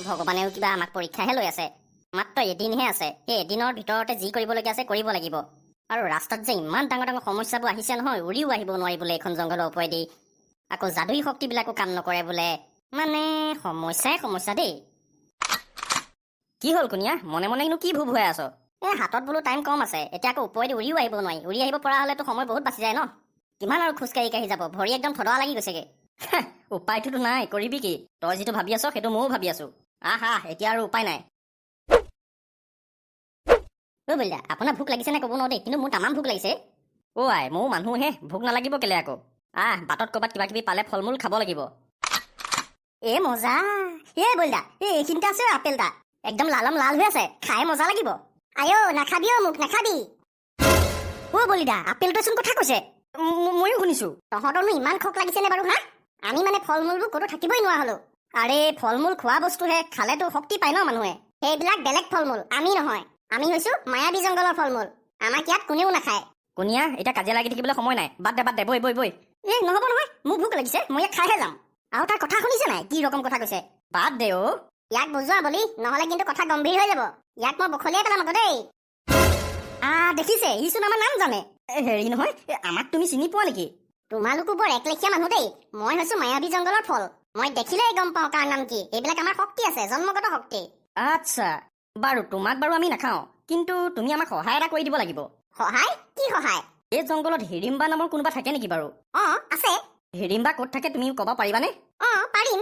ভগৱানেও কিবা আমাক পৰীক্ষাহে লৈ আছে। মাত্ৰ এদিনহে আছে, সেই এদিনৰ ভিতৰতে যি কৰিবলগীয়া আছে কৰিব লাগিব। আৰু ৰাস্তাত যে ইমান ডাঙৰ ডাঙৰ সমস্যাবোৰ আহিছে নহয়, উৰিও আহিব নোৱাৰি বোলে এইখন জংঘলৰ ওপৰেদি। আকৌ যাদুই শক্তিবিলাকো কাম নকৰে বোলে। মানে সমস্যাই সমস্যা দেই। কি হ'ল কুনিয়া, মনে মনেনো কি ভুব হৈ আছ? হাতত বোলো টাইম কম আছে, এতিয়া আকৌ ওপৰেদি উৰিও আহিব নোৱাৰি। উৰি আহিব পৰা হ'লেতো সময় বহুত বাচি যায় ন। কিমান আৰু খোজকাঢ়ি কাঢ়ি যাব, ভৰি একদম থদৱা লাগি গৈছেগে। উপায়টোতো নাই, কৰিবি কি? তই যিটো ভাবি আছ সেইটো ময়ো ভাবি আছো। আহা, এতিয়া আৰু উপায় নাই। বলিদা, আপোনাৰ ভোক লাগিছে নে ক'ব নোৱাৰো দেই, কিন্তু মোৰ তামাম ভোক লাগিছে। আই, ময়ো মানুহহে, ভোক নালাগিব কেলে আকৌ? বাটত ক'ৰবাত কিবা কিবি পালে ফল মূল খাব লাগিব। মজা। বলিদা, এইখিনিতে আছে আপেল এটা, একদম লালম লাল হৈ আছে, খাই মজা লাগিব। আইঅ, নাখাবি মোক নাখাবি। বলিদা, আপেলটোৱে চোন কথা কৈছে। ময়ো শুনিছো। তহঁতৰনো ইমান খক লাগিছে নে বাৰু? আমি মানে ফল মূলবোৰ ক'তো থাকিবই নোৱাৰা হলো। আৰে ফল মূল খোৱা বস্তুহে, খালেতো শক্তি পায় ন মানুহে। সেইবিলাক বেলেগ ফল মূল, আমি নহয়। আমি হৈছো মায়াবী জংঘলৰ ফল মূল। আমাক ইয়াত কোনেও নাখায়। কুনিয়া, এতিয়া কাজিয়া লাগি থাকিবলৈ সময় নাই। বাদ দে বৈ বৈ বৈ। নহ'ব নহয়, মোৰ ভোক লাগিছে, মই ইয়াক খাইহে যাম। আৰু তাৰ কথা শুনিছে নাই, কি ৰকম কথা কৈছে? বাদ দে ইয়াক বুজোৱা বলি, নহ'লে কিন্তু কথা গম্ভীৰ হৈ যাব। ইয়াক মই বখলিয়াই পেলাম আকৌ দেই। দেখিছে, ইচোন আমাৰ নাম জানে। হেৰি নহয়, আমাক তুমি চিনি পোৱা নেকি? তোমালোকো বৰ একলেখীয়া মানুহ দেই। মই হৈছো মায়াবী জংঘলৰ ফল। মই দেখিলেই গম পাওঁ কাৰ নাম কি। এইবিলাক আমাৰ শক্তি আছে, জন্মগত শক্তি। আচ্ছা, বাৰু তোমাক বাৰু আমি নাখাওঁ, কিন্তু তুমি আমাক সহায় এটা কৰি দিব লাগিব। সহায়? কি সহায়? এই জংঘলত হিৰিম্বা নামৰ কোনোবা থাকে নেকি বাৰু? আছে। হিৰিম্বা ক'ত থাকে তুমি ক'ব পাৰিবানে? পাৰিম।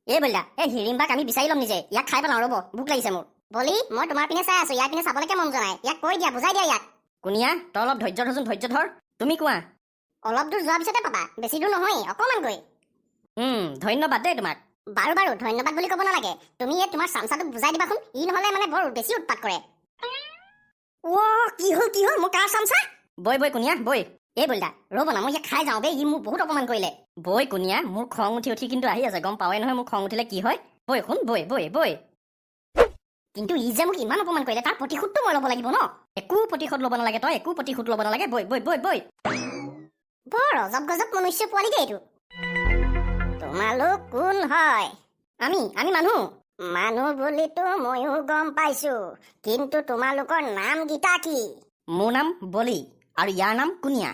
বলিদা, হিৰিম্বাক আমি বিচাৰি ল'ম নিজে। ইয়াক খাই পেলাওঁ, ৰ'ব, ভোক লাগিছে মোৰ। বলি, মই তোমাৰ পিনে চাই আছো, ইয়াৰ পিনে চাবলৈকে মন যোৱা নাই। ইয়াক কৈ দিয়া, বুজাই দিয়া ইয়াক। কুনিয়া, তই অলপ ধৈৰ্য ধৰচোন, ধৈৰ্য ধৰ। তুমি কোৱা। অলপ দূৰ যোৱাৰ পিছতে পাবা, বেছি দূৰ নহয়, অকমান গৈ। ধন্যবাদ দেই তোমাক। বাৰু বাৰু, ধন্যবাদ বুলি ক'ব নালাগে। তুমি তোমাৰ চামচাটোক বুজাই দিবাচোন, ই নহ'লে মানে বৰ বেছি উৎপাত কৰে। কি হ'ল মোৰ কাৰ চামচা? বৈ কুনিয়া বৈ। বলিদা, ৰ'ব না, মই ইয়াক খাই যাওঁ দেই, ই মোক বহুত অপমান কৰিলে। বৈ কুনিয়া, মোৰ খং উঠি কিন্তু আহি আছে, গম পাৱে নহয় মোৰ খং উঠিলে কি হয়। বৈ শুন, বৈ। কিন্তু ই যে মোক ইমান অপমান কৰিলে, তাৰ প্ৰতিশোধটো মই ল'ব লাগিব ন। একো প্ৰতিশোধ ল'ব নালাগে, তই একো প্ৰতিশোধ ল'ব নালাগে। বৈ বৰ অজব গজব মনুষ্য পোৱালি দেই এইটো। তোমালোক কোন হয়? আমি মানুহ। মানুহ বুলিতো ময়ো গম পাইছো, কিন্তু তোমালোকৰ নাম গীতা কি? মোৰ নাম বলি, আৰু ইয়াৰ নাম কুনিয়া।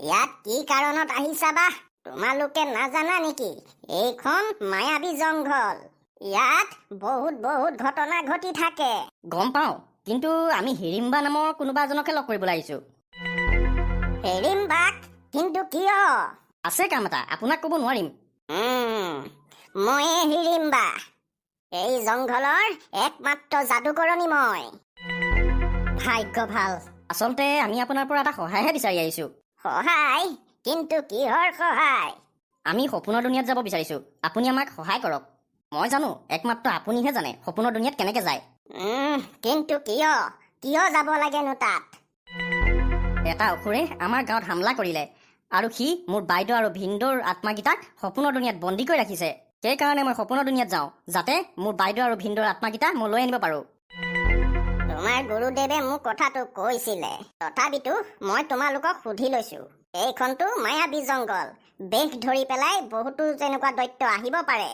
ইয়াত কি কাৰণত আহিছা বা? তোমালোকে নাজানা নেকি এইখন মায়াবী জংঘল? ইয়াত বহুত ঘটনা ঘটি থাকে। গম পাওঁ, কিন্তু আমি হিৰিম্বা নামৰ কোনোবা এজনকে লগ কৰিবলৈ আহিছো। হিৰিম্বাক? কিন্তু কিয়? আছে কাম এটা, আপোনাক ক'ব নোৱাৰিম। ময়ে হিৰিম্বা, এই জংঘলৰ একমাত্ৰ যাদুকৰণী মই। ভাগ্য ভাল। আচলতে আমি আপোনাৰ পৰা এটা সহায়হে বিচাৰি আহিছো। সহায়? কিন্তু কিহৰ সহায়? আমি সপোনৰ দুনিয়াত যাব বিচাৰিছো, আপুনি আমাক সহায় কৰক। মই জানো, একমাত্ৰ আপুনিহে জানে সপোনৰ দুনিয়াত কেনেকে যায়। কিন্তু কিয় যাব লাগেনো তাত? এটা অসুৰে আমাৰ গাঁৱত হামলা কৰিলে, আৰু সি মোৰ বাইদেউ আৰু ভিনদৌৰ আত্মাকেইটাক সপোনৰ দুনিয়াত বন্দী কৰি ৰাখিছে। সেইকাৰণে মই সপোনৰ দুনিয়াত যাওঁ, যাতে মোৰ বাইদেউ আৰু ভিনদৌৰ আত্মাকেইটা মই লৈ আনিব পাৰো। তোমাৰ গুৰুদেৱে মোক কথাটো কৈছিলে, তথাপিতো মই তোমালোকক সুধি লৈছো। এইখনতো মায়াবী জংঘল, বেশ ধৰি পেলাই বহুতো তেনেকুৱা দৈত্য আহিব পাৰে।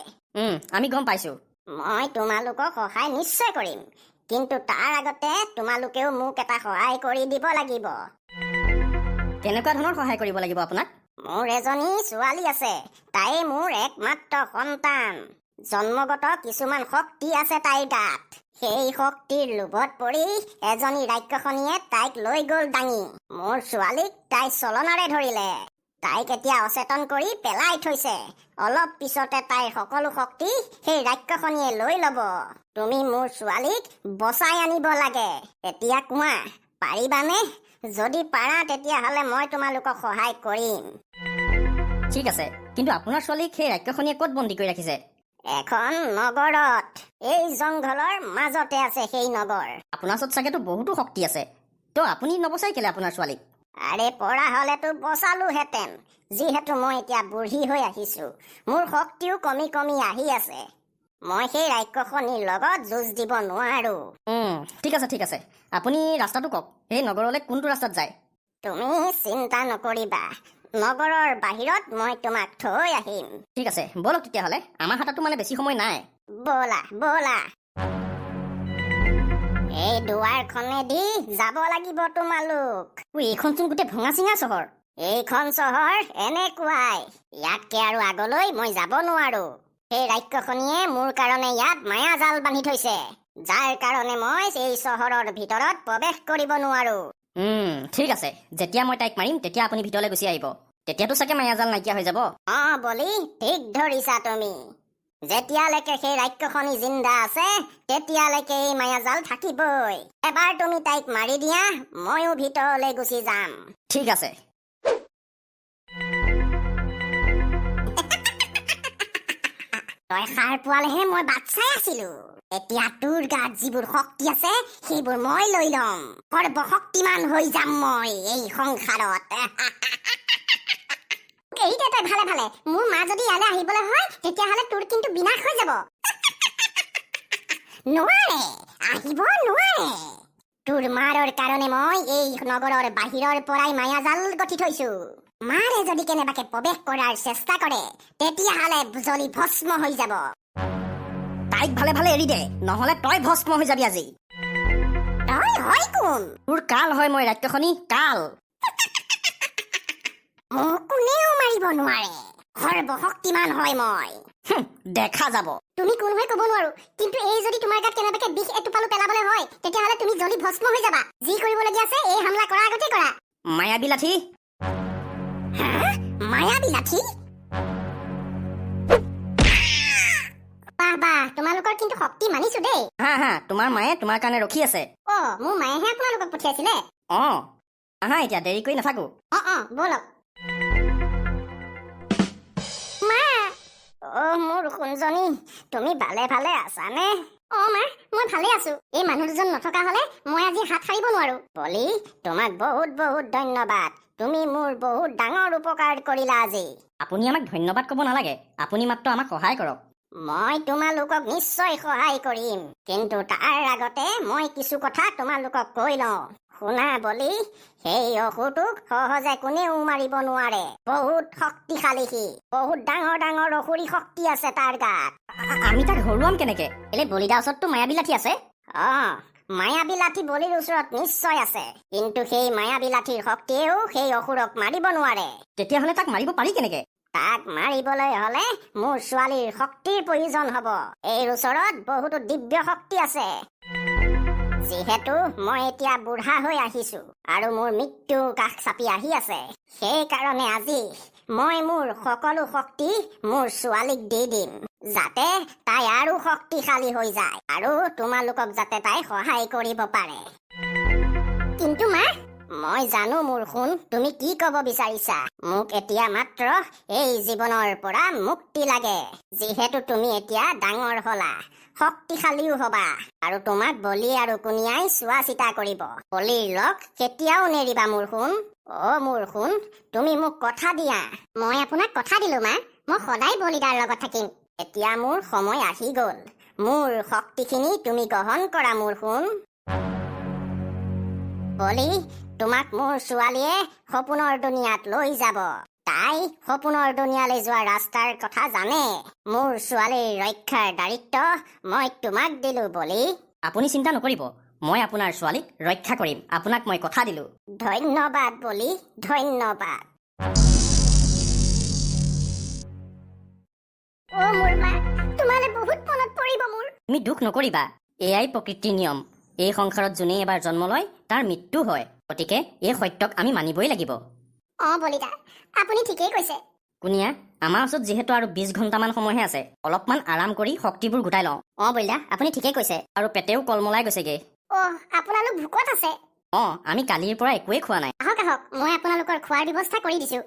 আমি গম পাইছো। মই তোমালোকক সহায় নিশ্চয় কৰিম, কিন্তু তাৰ আগতে তোমালোকেও মোক এটা সহায় কৰি দিব লাগিব। কেনেকুৱা ধৰণৰ সহায় কৰিব লাগিব আপোনাক? মোৰ এজনী ছোৱালী আছে, তাই মোৰ একমাত্ৰ সন্তান। জন্মগত কিছুমান শক্তি আছে তাইৰ গাত। সেই শক্তিৰ লোভত পৰি এজনী ৰাক্ষসনীয়ে তাইক লৈ গ'ল দাঙি। মোৰ ছোৱালীক তাই চলনাৰে ধৰিলে। তাইক এতিয়া অচেতন কৰি পেলাই থৈছে। অলপ পিছতে তাইৰ সকলো শক্তি সেই ৰাক্ষসনীয়ে লৈ ল'ব। তুমি মোৰ ছোৱালীক বচাই আনিব লাগে। এতিয়া কোৱা, পাৰিবানে? যদি পাৰা তেতিয়াহ'লে মই তোমালোকক সহায় কৰিম। ঠিক আছে, কিন্তু আপোনাৰ ছোৱালীক সেই ৰাক্ষসনীয়ে ক'ত বন্দী কৰি ৰাখিছে? এখন নগৰত। এই জংঘলৰ মাজতে আছে সেই নগৰ। আপোনাৰ ওচৰত চাগেতো বহুতো শক্তি আছে, তো আপুনি নবচাই কেলে আপোনাৰ ছোৱালীক? আৰে পৰা হ'লেতো বচালোহেঁতেন। যিহেতু মই এতিয়া বুঢ়ী হৈ আহিছো, মোৰ শক্তিও কমি আহি আছে। মই সেই ৰাক্ষসনীৰ লগত যুঁজ দিব নোৱাৰো। ঠিক আছে, আপুনি ৰাস্তাটো কওক, সেই নগৰলৈ কোনটো ৰাস্তাত যায়? তুমি চিন্তা নকৰিবা, নগৰৰ বাহিৰত মই তোমাক থৈ আহিম। ঠিক আছে, বলক তেতিয়াহ'লে। আমাৰ হাততো মানে বেছি সময় নাই। ব'লা ব'লা। এই দুৱাৰখনেদি যাব লাগিব তোমালোক। এইখনচোন গোটেই ভঙা চিঙা চহৰ। এইখন চহৰ এনেকুৱাই। ইয়াতকে আৰু আগলৈ মই যাব নোৱাৰো। সেই ৰাক্ষসনীয়ে মোৰ কাৰণে ইয়াত মায়াজাল বান্ধি থৈছে, যাৰ কাৰণে মই এই চহৰৰ ভিতৰত প্ৰৱেশ কৰিব নোৱাৰো। ঠিক আছে, যেতিয়া মই তাইক মাৰিম তেতিয়া আপুনি ভিতৰলৈ গুচি আহিব। তেতিয়াতো চাগে মায়াজাল নাইকিয়া হৈ যাব। বলি ঠিক ধৰিছা তুমি। যেতিয়ালৈকে সেই ৰাক্ষসনী জিন্দা আছে তেতিয়ালৈকে এই মায়াজাল থাকিবই। এবাৰ তুমি তাইক মাৰি দিয়া, ময়ো ভিতৰলৈ গুচি যাম। ঠিক আছে। তই সাৰ পোৱালেহে মই বাট চাই আছিলো। এতিয়া তোৰ গাত যিবোৰ শক্তি আছে সেইবোৰ মই লৈ ল'ম। সৰ্বশক্তিমান হৈ যাম মই এই সংসাৰত। এইটা তই ভালে ভালে। মোৰ মা যদি ইয়ালৈ আহিবলৈ হয় তেতিয়াহ'লে তোৰ কিন্তু বিনাশ হৈ যাব। নোৱাৰে, আহিব নোৱাৰে। তোৰ মাৰৰ কাৰণে মই এই নগৰৰ বাহিৰৰ পৰাই মায়াজাল গঠি থৈছো। মাৰে যদি কেনেবাকে প্ৰৱেশ কৰাৰ চেষ্টা কৰে তেতিয়াহ'লে জ্বলি ভস্ম হৈ যাব। তাইক ভালে ভালে এৰি দে, নহ'লে তই ভস্ম হৈ যাবি আজি। তই হয় কোন? তোৰ কাল হয় মই, ৰাক্ষসনী কাল। মোক কোনেও মাৰিব নোৱাৰে। সৰ্বশক্তিমান হয় মই। দেখা যাব। তুমি কোন হয় ক'ব নোৱাৰো, কিন্তু এই যদি তোমাৰ গাত কেনেবাকে বিষ এটোপালো পেলাবলৈ হয় তেতিয়াহ'লে তুমি জ্বলি ভস্ম হৈ যাবা। যি কৰিবলগীয়া আছে এই হামলা কৰাৰ আগতে কৰা। মায়াবী লাঠি। মায়াবী লাঠি? বাহ, তোমালোকৰ কিন্তু শক্তি মানিছো দেই। তোমাৰ মায়ে তোমাৰ কাৰণে ৰখি আছে। মোৰ মায়েহে আপোনালোকক পঠিয়াইছিলে। আহা এতিয়া, দেৰি কৰি নাথাকো। বলক। মোৰ সোণজনী, তুমি ভালে ভালে আছানে? মা, মই ভালে আছো। এই মানুহ দুজন নথকা হলে মই আজি হাত সাৰিব নোৱাৰো। বলি, তোমাক বহুত বহুত ধন্যবাদ। তুমি মোৰ বহুত ডাঙৰ উপকাৰ কৰিলা আজি। আপুনি আমাক ধন্যবাদ ক'ব নালাগে, আপুনি মাত্ৰ আমাক সহায় কৰক। মই তোমালোকক নিশ্চয় সহায় কৰিম, কিন্তু তাৰ আগতে মই কিছু কথা তোমালোকক কৈ লওঁ। শুনা বলি, সেই অসুৰটোক সহজে কোনেও মাৰিব নোৱাৰে। বহুত শক্তিশালী সি। বহুত ডাঙৰ ডাঙৰ অসুৰী শক্তি আছে তাৰ গাত। আমি তাক হৰুৱাম কেনেকে? বলিদাৰ ওচৰততো মায়াবী লাঠি আছে। মায়াবী লাঠি বলিৰ ওচৰত নিশ্চয় আছে, কিন্তু সেই মায়াবী লাঠিৰ শক্তিয়েও সেই অসুৰক মাৰিব নোৱাৰে। তেতিয়াহ'লে তাক মাৰিব পাৰি কেনেকে? তাক মাৰিবলৈ হলে মোৰ ছোৱালীৰ শক্তিৰ প্ৰয়োজন হব। এই ওচৰত বহুতো দিব্য শক্তি আছে। যিহেতু মই এতিয়া বুঢ়া হৈ আহিছো আৰু মোৰ মৃত্যু কাষ চাপি আহি আছে, সেইকাৰণে আজি মই মোৰ সকলো শক্তি মোৰ ছোৱালীক দি দিম, যাতে তাই আৰু শক্তিশালী হৈ যায় আৰু তোমালোকক যাতে তাই সহায় কৰিব পাৰে। কিন্তু মা, মই জানো মোৰ সোণ, তুমি কি ক'ব বিচাৰিছা। মোক এতিয়া মাত্ৰ এই জীৱনৰ পৰা মুক্তি লাগে। যিহেতু তুমি এতিয়া ডাঙৰ হলা, শক্তিশালীও হবা, আৰু তোমাক বলি আৰু কুনিয়াই চোৱা চিতা কৰিব। বলিৰ লগ কেতিয়াও নেৰিবা মোৰ সোণ। মোৰ সোণ, তুমি মোক কথা দিয়া। মই আপোনাক কথা দিলো মা, মই সদায় বলিদাৰ লগত থাকিম। এতিয়া মোৰ সময় আহি গ'ল। মোৰ শক্তিখিনি তুমি গ্ৰহণ কৰা মোৰ সোণ। বলি, তোমাক মোৰ ছোৱালীয়ে সপোনৰ দুনিয়াত লৈ যাব। তাই সপোনৰ দুনিয়ালৈ যোৱা ৰাস্তাৰ কথা জানে। মোৰ ছোৱালীৰ ৰক্ষাৰ দায়িত্ব মই তোমাক দিলো বলি। আপুনি চিন্তা নকৰিব, মই আপোনাৰ ছোৱালীক ৰক্ষা কৰিম। আপোনাক মই কথা দিলো। ধন্যবাদ বলি, ধন্যবাদ। মোৰ মা, তোমালে বহুত মনত পৰিব মোৰ। তুমি দুখ নকৰিবা, এয়াই প্ৰকৃতিৰ নিয়ম। এই সংসাৰত যোনে এবাৰ জন্ম লয় তাৰ মৃত্যু হয়, গতিকে এই সত্যক আমি মানিবই লাগিব। বলিদা, আপুনি ঠিকেই কৈছে। কুনিয়া, আমাৰ ওচৰত যিহেতু আৰু 20 ঘণ্টামান সময়হে আছে, অলপমান আৰাম কৰি শক্তিবোৰ গোটাই লওঁ। বলিদা, আপুনি ঠিকেই কৈছে। আৰু পেটেও কলমলাই গৈছেগে। আপোনালোক ভোকত আছে? আমি কালিৰ পৰা একোৱেই খোৱা নাই। আহক আহক, মই আপোনালোকৰ খোৱাৰ ব্যৱস্থা কৰি দিছো।